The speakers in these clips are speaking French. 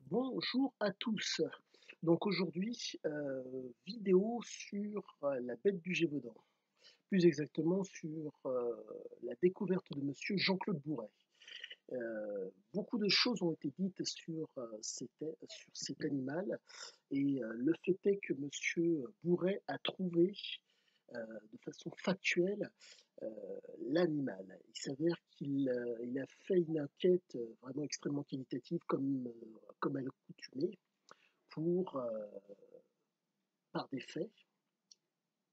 Bonjour à tous. Donc aujourd'hui, vidéo sur, la bête du Gévaudan. Plus exactement sur, la découverte de monsieur Jean-Claude Bourret. Beaucoup de choses ont été dites sur cet animal et le fait est que monsieur Bourret a trouvé, de façon factuelle, heu, l'animal. Il s'avère il a fait une enquête, vraiment extrêmement qualitative comme à l'accoutumée pour, par des faits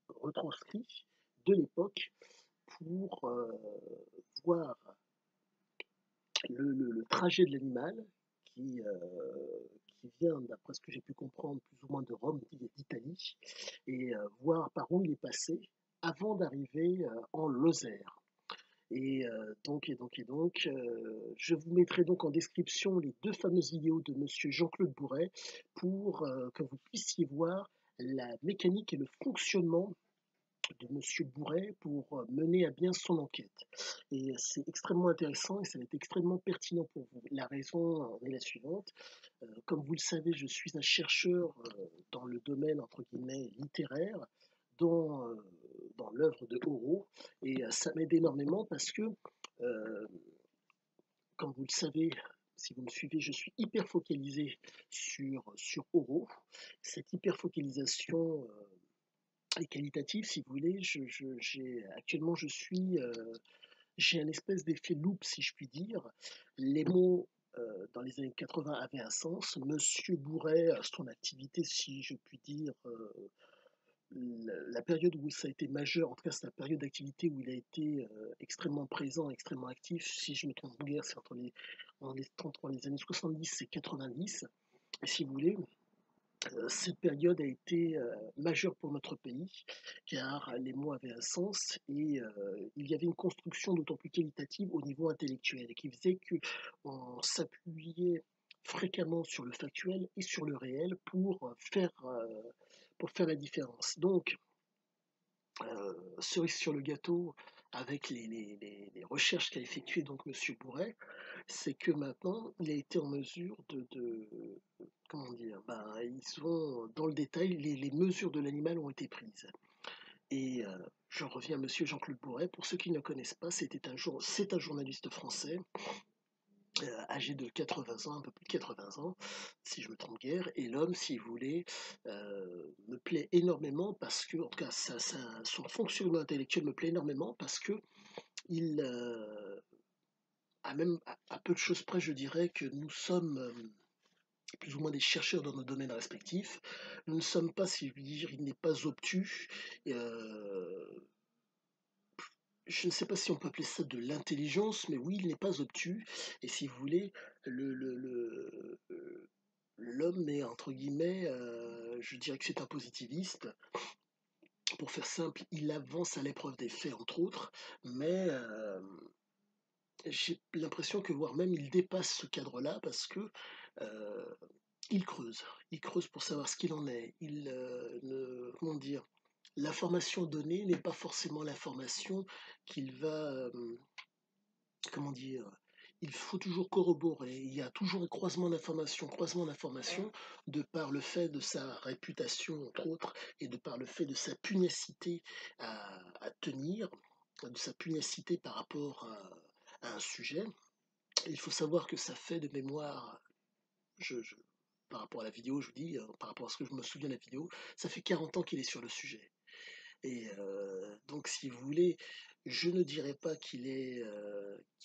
retranscrits de l'époque pour, voir le trajet de l'animal qui vient, d'après ce que j'ai pu comprendre, plus ou moins de Rome, d'Italie, et voir par où il est passé avant d'arriver, en Lozère. Je vous mettrai donc en description les 2 fameuses vidéos de monsieur Jean-Claude Bourret pour, que vous puissiez voir la mécanique et le fonctionnement de monsieur Bourret pour, mener à bien son enquête. Et c'est extrêmement intéressant et ça va être extrêmement pertinent pour vous. La raison en est la suivante: comme vous le savez, je suis un chercheur, dans le domaine entre guillemets «littéraire», dans, heu, dans l'œuvre de Horace, et ça m'aide énormément parce que, heu, comme vous le savez, si vous me suivez, je suis hyper focalisé sur Horace. Cette hyper focalisation, est qualitative, si vous voulez. J'ai un espèce d'effet loupe, si je puis dire. Les mots, dans les années 80 avaient un sens. Monsieur Bourret, son activité, si je puis dire, la période où ça a été majeur, en tout cas, c'est la période d'activité où il a été, extrêmement présent, extrêmement actif. Si je me trompe guère, c'est entre les années 70 et 90. Et si vous voulez, cette période a été, majeure pour notre pays, car les mots avaient un sens et il y avait une construction d'autant plus qualitative au niveau intellectuel, et qui faisait qu'on s'appuyait fréquemment sur le factuel et sur le réel pour faire la différence. Donc, cerise sur le gâteau avec les recherches qu'a effectuées donc monsieur Bourret, c'est que maintenant il a été en mesure de comment dire? Ben, ils ont dans le détail, les mesures de l'animal ont été prises, et j'en reviens à monsieur Jean-Claude Bourret. Pour ceux qui ne le connaissent pas, c'est un journaliste français, âgé de 80 ans, un peu plus de 80 ans, si je me trompe guère, et l'homme, si vous voulez, me plaît énormément parce que, en tout cas, son fonctionnement intellectuel me plaît énormément parce qu'il, à peu de choses près, je dirais que nous sommes, plus ou moins des chercheurs dans nos domaines respectifs. Nous ne sommes pas, si je puis dire, il n'est pas obtus, et je ne sais pas si on peut appeler ça de l'intelligence, mais oui, il n'est pas obtus, et si vous voulez, l'homme est entre guillemets, je dirais que c'est un positiviste. Pour faire simple, il avance à l'épreuve des faits, entre autres, mais j'ai l'impression que voire même il dépasse ce cadre-là parce que, heu, il creuse. Il creuse pour savoir ce qu'il en est. Ne comment dire? L'information donnée n'est pas forcément l'information qu'il va, comment dire? Il faut toujours corroborer. Il y a toujours un croisement d'informations, de par le fait de sa réputation, entre autres, et de par le fait de sa pugnacité à tenir, de sa pugnacité par rapport à un sujet. Il faut savoir que ça fait de mémoire, je par rapport à la vidéo, je vous dis, par rapport à ce que je me souviens de la vidéo, ça fait 40 ans qu'il est sur le sujet, et donc si vous voulez, je ne dirais pas qu'il est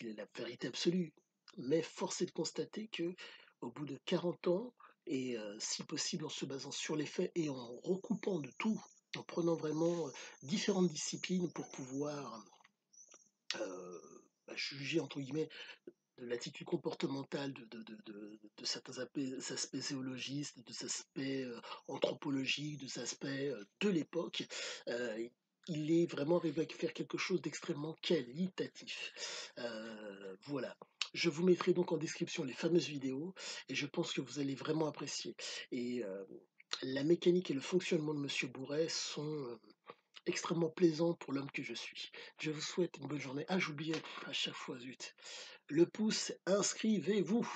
la vérité absolue, mais force est de constater que, au bout de 40 ans, et si possible en se basant sur les faits et en recoupant de tout, en prenant vraiment, différentes disciplines pour pouvoir, «juger» entre guillemets de l'attitude comportementale de certains aspects zoologistes, de ces aspects, anthropologiques, de ces aspects, de l'époque, heu, il est vraiment arrivé à faire quelque chose d'extrêmement qualitatif. Voilà. Je vous mettrai donc en description les fameuses vidéos et je pense que vous allez vraiment apprécier, et la mécanique et le fonctionnement de monsieur Bourret sont, extrêmement plaisants pour l'homme que je suis. Je vous souhaite une bonne journée. Ah, j'oubliais à chaque fois, zut! Le pouce, inscrivez-vous.